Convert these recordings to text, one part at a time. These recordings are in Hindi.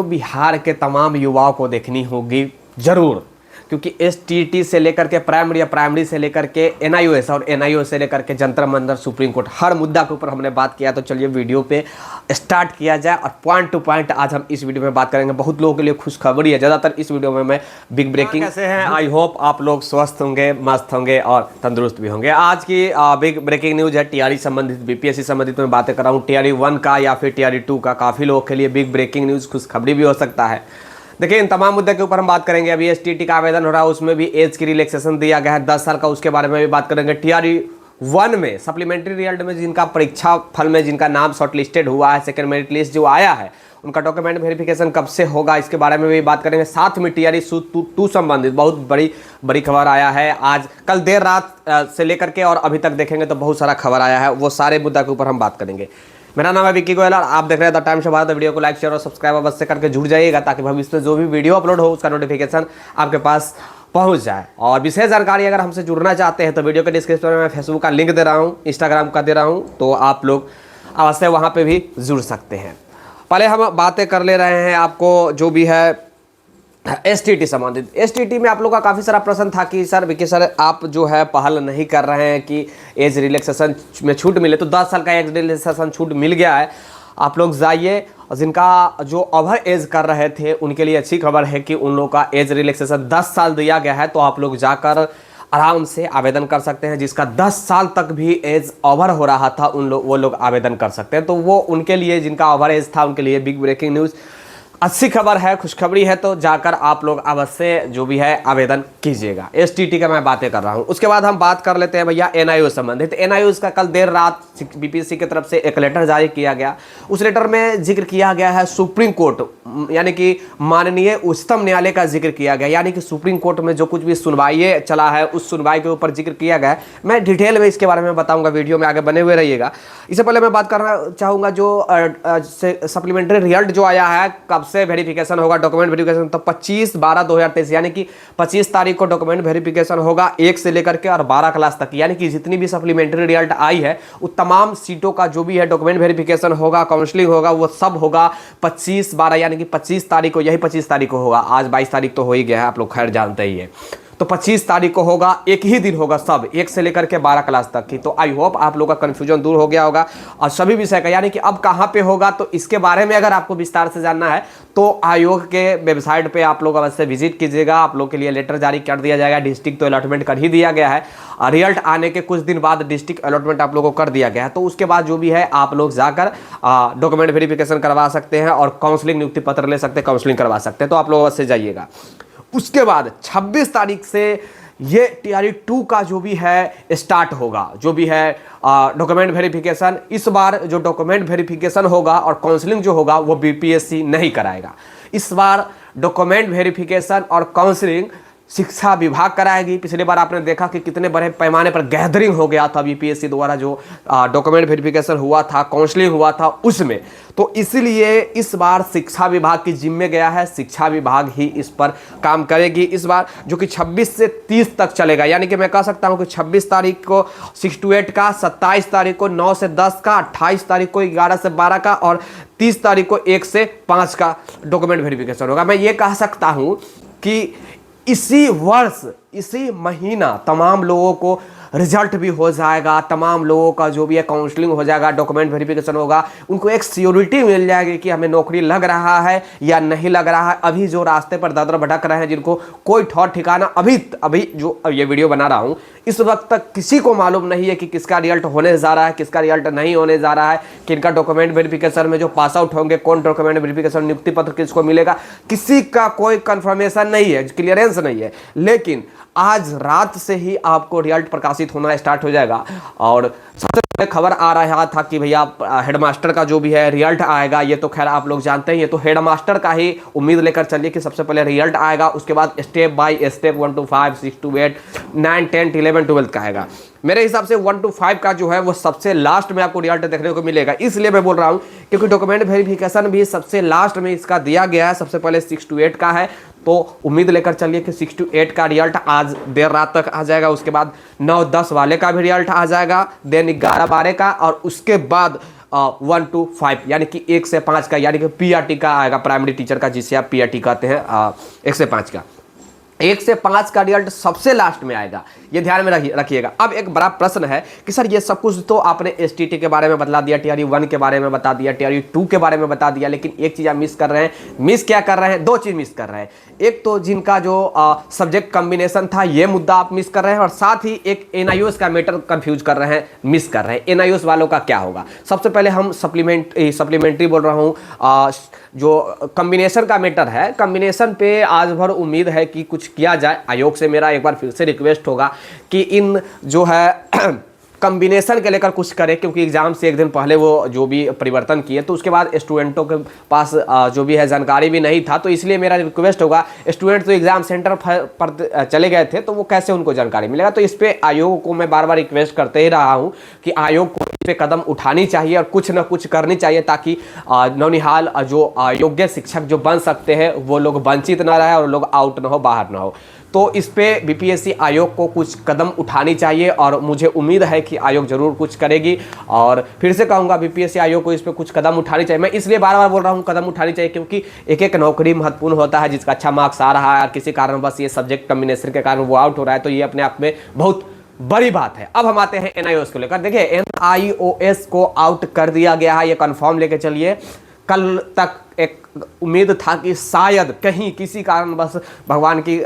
वीडियो बिहार के तमाम युवाओं को देखनी होगी ज़रूर, क्योंकि एसटीटी से लेकर के प्राइमरी या प्राइमरी से लेकर के एनआईओएस और एनआईओ से लेकर के जंतर मंतर सुप्रीम कोर्ट हर मुद्दा के ऊपर हमने बात किया। तो चलिए वीडियो पे स्टार्ट किया जाए और पॉइंट टू पॉइंट आज हम इस वीडियो में बात करेंगे। बहुत लोगों के लिए खुशखबरी है, ज़्यादातर इस वीडियो में मैं बिग ब्रेकिंग कैसे हैं। आई होप आप लोग स्वस्थ होंगे, मस्त होंगे और तंदुरुस्त भी होंगे। आज की बिग ब्रेकिंग न्यूज़ है टीआरई संबंधित, बीपीएससी संबंधित मैं बातें कर रहा हूँ, टीआरई 1 का या फिर टीआरई 2 का। काफ़ी लोगों के लिए बिग ब्रेकिंग न्यूज़ खुशखबरी भी हो सकता है। देखिए इन तमाम मुद्दे के ऊपर हम बात करेंगे। अभी एसटीटी का आवेदन हो रहा है, उसमें भी एज की रिलैक्सेशन दिया गया है 10 साल का, उसके बारे में भी बात करेंगे। टीआरई 1 में सप्लीमेंट्री रिजल्ट में जिनका परीक्षा फल में जिनका नाम शॉर्टलिस्टेड हुआ है, सेकंड मेरिट लिस्ट जो आया है, उनका डॉक्यूमेंट वेरिफिकेशन कब से होगा, इसके बारे में भी बात करेंगे। साथ में टीआरई 2 संबंधित बहुत बड़ी खबर आया है आज, कल देर रात से लेकर के और अभी तक देखेंगे तो बहुत सारा खबर आया है, वो सारे मुद्दा के ऊपर हम बात करेंगे। मेरा नाम है विक्की गोयल और आप देख रहे हैं the times of Bharat. Video को लाइक शेयर और सब्सक्राइब अवश्य करके जुड़ जाइएगा ताकि भविष्य में जो भी वीडियो अपलोड हो उसका नोटिफिकेशन आपके पास पहुंच जाए। और विशेष जानकारी अगर हमसे जुड़ना चाहते हैं तो वीडियो के डिस्क्रिप्शन में मैं फेसबुक का लिंक दे रहा हूं, इंस्टाग्राम का दे रहा हूं, तो आप लोग अवश्य वहां पे भी जुड़ सकते हैं। पहले हम बातें कर ले रहे हैं आपको जो भी है एसटीटी संबंधित। एसटीटी में आप लोग का काफ़ी सारा प्रश्न था कि सर विकी सर आप जो है पहल नहीं कर रहे हैं कि एज रिलैक्सेशन में छूट मिले, तो 10 साल का एज रिलैक्सेशन छूट मिल गया है। आप लोग जाइए, जिनका जो ओवर एज कर रहे थे उनके लिए अच्छी खबर है कि उन लोग का एज रिलैक्सेशन 10 साल दिया गया है, तो आप लोग जाकर आराम से आवेदन कर सकते हैं। जिसका 10 साल तक भी एज ओवर हो रहा था वो लोग आवेदन कर सकते हैं। तो वो उनके लिए, जिनका ओवर एज था उनके लिए बिग ब्रेकिंग न्यूज़, अच्छी खबर है, खुशखबरी है। तो जाकर आप लोग अवश्य जो भी है आवेदन कीजिएगा। एसटीटी का मैं बातें कर रहा हूं। उसके बाद हम बात कर लेते हैं भैया एनआईओ संबंधित। एनआईओ का कल देर रात बीपीएससी की तरफ से एक लेटर जारी किया गया। उस लेटर में जिक्र किया गया है सुप्रीम कोर्ट यानी कि माननीय उच्चतम न्यायालय का जिक्र किया गया, यानी कि सुप्रीम कोर्ट में जो कुछ भी सुनवाई चला है उस सुनवाई के ऊपर जिक्र किया गया है। मैं डिटेल में इसके बारे में बताऊंगा, वीडियो में आगे बने हुए रहिएगा। इससे पहले मैं बात करना चाहूँगा जो सप्लीमेंट्री रिजल्ट जो आया है, कब से वेरिफिकेशन होगा डॉक्यूमेंट वेरिफिकेशन, तो 25/12/2023 यानी कि 25 तारीख को डॉक्यूमेंट वेरिफिकेशन होगा 1 से लेकर के और 12 क्लास तक, यानी कि जितनी भी सप्लीमेंट्री रिजल्ट आई है वो तमाम सीटों का जो भी है डॉक्यूमेंट वेरिफिकेशन होगा, काउंसलिंग होगा, वो सब होगा 25/12 यानी कि 25 तारीख को। यही 25 तारीख को होगा, आज 22 तारीख तो हो ही गया है, आप लोग खैर जानते ही है। तो 25 तारीख को होगा, एक ही दिन होगा सब, 1 से लेकर के 12 क्लास तक की। तो आई होप आप लोग का कन्फ्यूजन दूर हो गया होगा और सभी विषय का, यानी कि अब कहाँ पे होगा, तो इसके बारे में अगर आपको विस्तार से जानना है तो आयोग के वेबसाइट पे आप लोग अवश्य विजिट कीजिएगा। आप लोग के लिए लेटर जारी कर दिया जाएगा। डिस्ट्रिक्ट तो अलॉटमेंट कर ही दिया गया है, रिजल्ट आने के कुछ दिन बाद डिस्ट्रिक्ट अलॉटमेंट आप लोगों को कर दिया गया है। तो उसके बाद जो भी है आप लोग जाकर डॉक्यूमेंट वेरिफिकेशन करवा सकते हैं और काउंसलिंग नियुक्ति पत्र ले सकते हैं, काउंसलिंग करवा सकते हैं। तो आप लोग अवश्य जाइएगा। उसके बाद 26 तारीख से ये टीआरई 2 का जो भी है स्टार्ट होगा, जो भी है डॉक्यूमेंट वेरिफिकेशन। इस बार जो डॉक्यूमेंट वेरिफिकेशन होगा और काउंसलिंग जो होगा वो बीपीएससी नहीं कराएगा। इस बार डॉक्यूमेंट वेरिफिकेशन और काउंसलिंग शिक्षा विभाग कराएगी। पिछली बार आपने देखा कि कितने बड़े पैमाने पर गैदरिंग हो गया था बीपीएससी द्वारा, जो डॉक्यूमेंट वेरिफिकेशन हुआ था, काउंसलिंग हुआ था उसमें। तो इसलिए इस बार शिक्षा विभाग की जिम्मे गया है, शिक्षा विभाग ही इस पर काम करेगी इस बार, जो कि 26 से 30 तक चलेगा। यानी कि मैं कह सकता हूं कि 26 तारीख को 6 to 8 का, 27 तारीख को 9 से 10 का, 28 तारीख को 11 से 12 का और 30 तारीख को 1 से 5 का डॉक्यूमेंट वेरिफिकेशन होगा। मैं ये कह सकता हूं कि इसी वर्ष, इसी महीना तमाम लोगों को रिजल्ट भी हो जाएगा, तमाम लोगों का जो भी है काउंसलिंग हो जाएगा, डॉक्यूमेंट वेरिफिकेशन होगा, उनको एक सियोरिटी मिल जाएगी कि हमें नौकरी लग रहा है या नहीं लग रहा है। अभी जो रास्ते पर दर भटक रहे हैं, जिनको कोई ठौर ठिकाना, अभी जो ये वीडियो बना रहा हूं इस वक्त तक किसी को मालूम नहीं है कि किसका रिजल्ट होने जा रहा है, किसका रिजल्ट नहीं होने जा रहा है, किनका डॉक्यूमेंट वेरिफिकेशन में जो पास आउट होंगे, कौन डॉक्यूमेंट वेरिफिकेशन नियुक्ति पत्र किसको मिलेगा, किसी का कोई कंफर्मेशन नहीं है, क्लियरेंस नहीं है। लेकिन आज रात से ही आपको रिजल्ट प्रकाशित होना स्टार्ट हो जाएगा। और सबसे पहले खबर आ रहा था कि भैया हेडमास्टर का जो भी है रिजल्ट आएगा। ये तो खैर आप लोग जानते हैं, ये तो हेडमास्टर का ही उम्मीद लेकर चलिए कि सबसे पहले रिजल्ट आएगा, उसके बाद step by step 1 to 5, 6 to 8, 9, 10, 11, 12 का आएगा। मेरे हिसाब से 1 to 5 का जो है वो सबसे लास्ट में आपको रिजल्ट देखने को मिलेगा। इसलिए मैं बोल रहा हूं क्योंकि डॉक्यूमेंट वेरिफिकेशन भी सबसे लास्ट में इसका दिया गया है। सबसे पहले 6 to 8 का है, तो उम्मीद लेकर चलिए कि 6 to 8 का रिजल्ट आज देर रात तक आ जाएगा। उसके बाद 9-10 वाले का भी रिजल्ट आ जाएगा, देन 11-12 का, और उसके बाद 1 to 5 यानी कि 1 से 5 का, यानी कि पीआरटी का आएगा, प्राइमरी टीचर का, जिसे आप पीआरटी कहते हैं, 1 से 5 का। 1 से 5 का रिजल्ट सबसे लास्ट में आएगा, ये ध्यान में रखिएगा। अब एक बड़ा प्रश्न है कि सर ये सब कुछ तो आपने एसटीटी के बारे में बता दिया, टीआरई 1 के बारे में बता दिया, टीआरई 2 के बारे में बता दिया, लेकिन एक चीज़ आप मिस कर रहे हैं। मिस क्या कर रहे हैं? 2 चीज़ मिस कर रहे हैं। एक तो जिनका जो सब्जेक्ट कम्बिनेशन था, ये मुद्दा आप मिस कर रहे हैं, और साथ ही एक एनआईओएस का मैटर कंफ्यूज कर रहे हैं, मिस कर रहे हैं। एनआईओएस वालों का क्या होगा? सबसे पहले हम सप्लीमेंट्री बोल रहा हूँ, जो कम्बिनेशन का मैटर है, कम्बिनेशन पे आज भर उम्मीद है कि कुछ किया जाए। आयोग से मेरा एक बार फिर से रिक्वेस्ट होगा कि इन जो है कम्बिनेशन के लेकर कुछ करें, क्योंकि एग्जाम से एक दिन पहले वो जो भी परिवर्तन किए, तो उसके बाद स्टूडेंटों के पास जो भी है जानकारी भी नहीं था, तो इसलिए मेरा रिक्वेस्ट होगा, स्टूडेंट तो एग्जाम सेंटर पर चले गए थे, तो वो कैसे उनको जानकारी मिलेगा? तो इस पर आयोग को मैं बार बार रिक्वेस्ट करते ही रहा हूँ कि आयोग को इस पर कदम उठानी चाहिए और कुछ न कुछ करनी चाहिए, ताकि नौनिहाल जो योग्य शिक्षक जो बन सकते हैं वो लोग वंचित ना रहे और लोग आउट ना हो, बाहर ना हो। तो इस पे बीपीएससी आयोग को कुछ कदम उठानी चाहिए, और मुझे उम्मीद है कि आयोग जरूर कुछ करेगी। और फिर से कहूँगा, बीपीएससी आयोग को इस पे कुछ कदम उठानी चाहिए। मैं इसलिए बार बार बोल रहा हूँ कदम उठानी चाहिए, क्योंकि एक एक नौकरी महत्वपूर्ण होता है, जिसका अच्छा मार्क्स आ रहा है और किसी कारण बस ये सब्जेक्ट कम्बिनेशन के कारण वो आउट हो रहा है, तो ये अपने आप में बहुत बड़ी बात है। अब हम आते हैं एनआईओएस को लेकर। देखिए, एनआईओएस को आउट कर दिया गया है, ये कन्फर्म लेके चलिए। कल तक एक उम्मीद था कि शायद कहीं किसी कारण बस भगवान की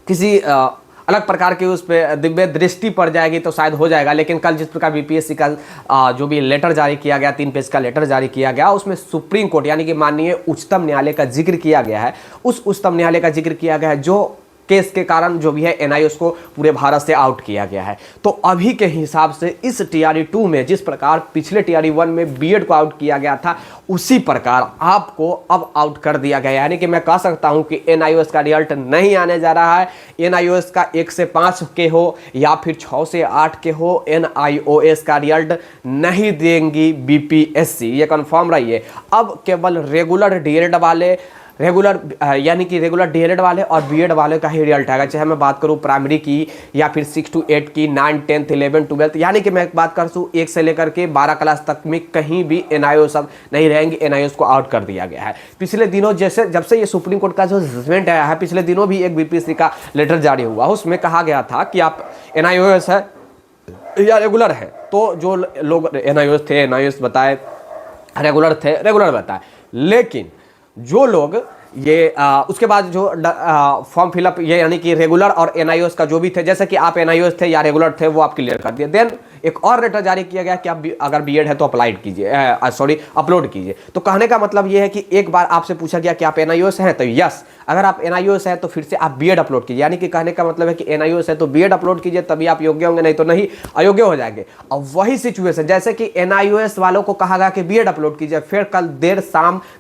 किसी अलग प्रकार की उस पर दिव्य दृष्टि पड़ जाएगी तो शायद हो जाएगा, लेकिन कल जिस प्रकार बीपीएससी का जो भी लेटर जारी किया गया, 3 पेज का लेटर जारी किया गया, उसमें सुप्रीम कोर्ट यानी कि माननीय उच्चतम न्यायालय का जिक्र किया गया है। उस उच्चतम न्यायालय का जिक्र किया गया है जो केस के कारण जो भी है एनआईओएस को पूरे भारत से आउट किया गया है। तो अभी के हिसाब से इस टीआरई 2 में जिस प्रकार पिछले टीआरई 1 में बीएड को आउट किया गया था, उसी प्रकार आपको अब आउट कर दिया गया। यानी कि मैं कह सकता हूं कि एनआईओएस का रिजल्ट नहीं आने जा रहा है। एनआईओएस का 1 से 5 के हो या फिर 6 से 8 के हो, एनआईओएस का रिजल्ट नहीं देंगी बीपीएससी, ये कंफर्म रहिए। अब केवल रेगुलर डीएलएड वाले, यानी कि रेगुलर डीएलएड वाले और बीएड वाले का ही रिजल्ट आएगा, चाहे मैं बात करूं प्राइमरी की या फिर 6 to 8 की, 9, 10, 11, 12, यानी कि मैं बात कर दूं 1 से लेकर के 12 क्लास तक में कहीं भी एनआईओ सब नहीं रहेंगे। एनआईओएस को आउट कर दिया गया है। पिछले दिनों जब से ये सुप्रीम कोर्ट का जो जजमेंट आया है, पिछले दिनों भी एक बीपीएससी का लेटर जारी हुआ, उसमें कहा गया था कि आप एनआईओएस है या रेगुलर है, तो जो लोग एनआईओएस थे, एनआईओएस बताए, रेगुलर थे, रेगुलर बताए, लेकिन जो लोग ये उसके बाद जो फॉर्म फिलअप, ये यानी कि रेगुलर और एनआईओएस का जो भी थे, जैसे कि आप एनआईओएस थे या रेगुलर थे, वो आप क्लियर कर दिए। देन एक और लेटर जारी किया गया कि आप अगर बीएड है तो अप्लाइड कीजिए, अपलोड कीजिए। तो कहने का मतलब ये है कि एक बार आपसे पूछा गया कि आप एनआईओएस हैं, तो यस, अगर आप एनआईओएस है तो फिर से आप बीएड अपलोड कीजिए। यानी कि कहने का मतलब है कि एनआईओएस है तो बीएड अपलोड कीजिए, तभी आप योग्य होंगे, नहीं तो नहीं, अयोग्य हो जाएंगे। अब वही सिचुएशन, जैसे कि एनआईओएस वालों को कहा गया कि बीएड अपलोड कीजिए, फिर कल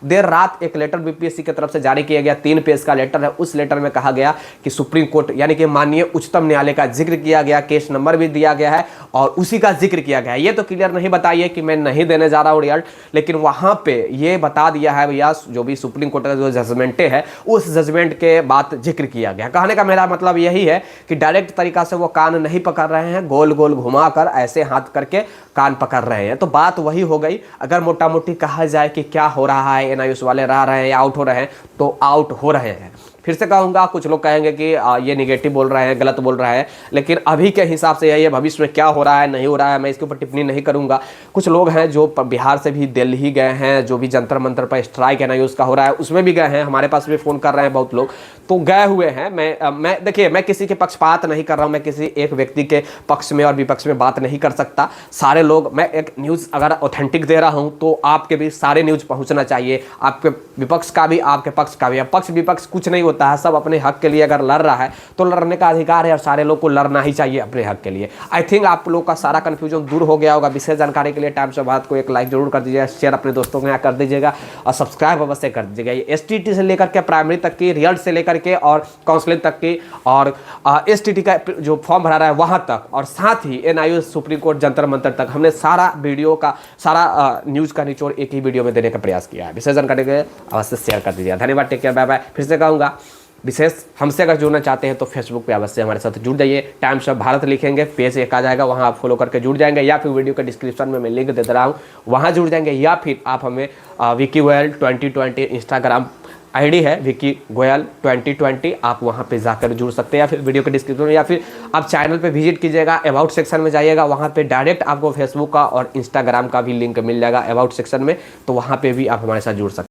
देर रात एक लेटर बीपीएससी की तरफ से जारी किया गया, 3 पेज का लेटर है। उस लेटर में कहा गया कि सुप्रीम कोर्ट यानी कि माननीय उच्चतम न्यायालय का जिक्र किया गया, केस नंबर भी दिया गया है और उसी का जिक्र किया गया है। ये तो क्लियर नहीं बताइए कि मैं नहीं देने जा रहा हूं रिजल्ट, लेकिन वहां पे ये बता दिया है भैया, जो भी सुप्रीम कोर्ट का जो जजमेंट है, उस जजमेंट के बात जिक्र किया गया। कहने का मेरा मतलब यही है कि डायरेक्ट तरीका से वो कान नहीं पकड़ रहे हैं, गोल गोल घुमाकर ऐसे हाथ करके कान पकड़ रहे हैं। तो बात वही हो गई। अगर मोटा मोटी कहा जाए कि क्या हो रहा है, एनआईओएस वाले रह रहे हैं या आउट हो रहे हैं, तो आउट हो रहे हैं। फिर से कहूँगा, कुछ लोग कहेंगे कि ये निगेटिव बोल रहे हैं, गलत बोल रहे हैं, लेकिन अभी के हिसाब से यही है। भविष्य में क्या हो रहा है, नहीं हो रहा है, मैं इसके ऊपर टिप्पणी नहीं करूँगा। कुछ लोग हैं जो बिहार से भी दिल्ली गए हैं, जो भी जंतर मंतर पर स्ट्राइक एनआईओएस का हो रहा है उसमें भी गए हैं, हमारे पास भी फ़ोन कर रहे हैं बहुत लोग, तो गए हुए हैं। मैं देखिए, मैं किसी के पक्षपात नहीं कर रहा हूँ, मैं किसी एक व्यक्ति के पक्ष में और विपक्ष में बात नहीं कर सकता। सारे लोग, मैं एक न्यूज़ अगर ऑथेंटिक दे रहा हूँ तो आपके भी सारे न्यूज़ पहुँचना चाहिए, आपके विपक्ष का भी, आपके पक्ष का भी। पक्ष विपक्ष कुछ नहीं होता है, सब अपने हक के लिए अगर लड़ रहा है तो लड़ने का अधिकार है और सारे लोग को लड़ना ही चाहिए अपने हक के लिए। आई थिंक आप लोग का सारा कन्फ्यूजन दूर हो गया होगा। विशेष जानकारी के लिए टाइम्स ऑफ भारत को एक लाइक जरूर कर दीजिएगा, शेयर अपने दोस्तों के यहाँ कर दीजिएगा और सब्सक्राइब अवश्य कर दीजिएगा। ये एसटीटी से लेकर के प्राइमरी तक की, रिजल्ट से लेकर के और काउंसलिंग तक की, और एसटीटी का जो फॉर्म भरा रहा है वहाँ तक, और साथ ही NIOS Supreme Court Jantar Mantar तक, हमने सारा वीडियो का सारा न्यूज़ का निचोड़ एक ही वीडियो में देने का प्रयास किया है। विशेष जानकारी के लिए अवश्य शेयर कर दीजिएगा। धन्यवाद, टेक केयर, बाय बाय। फिर से कहूँगा, विशेष हमसे अगर जुड़ना चाहते हैं तो फेसबुक पे अवश्य हमारे साथ जुड़ जाइए। टाइम्स ऑफ भारत लिखेंगे, पेज एक आ जाएगा, वहाँ आप फॉलो करके जुड़ जाएंगे, या फिर वीडियो के डिस्क्रिप्शन में मैं लिंक दे रहा हूँ, वहाँ जुड़ जाएंगे। या फिर आप हमें विकी गोयल 2020 इंस्टाग्राम आईडी है, विकी गोयल 2020, आप वहाँ पे जाकर जुड़ सकते हैं, या फिर वीडियो के डिस्क्रिप्शन में, या फिर आप चैनल पे विजिट कीजिएगा, अबाउट सेक्शन में जाइएगा, वहाँ पे डायरेक्ट आपको फेसबुक का और इंस्टाग्राम का भी लिंक मिल जाएगा अबाउट सेक्शन में, तो वहाँ पे भी आप हमारे साथ जुड़ सकते हैं।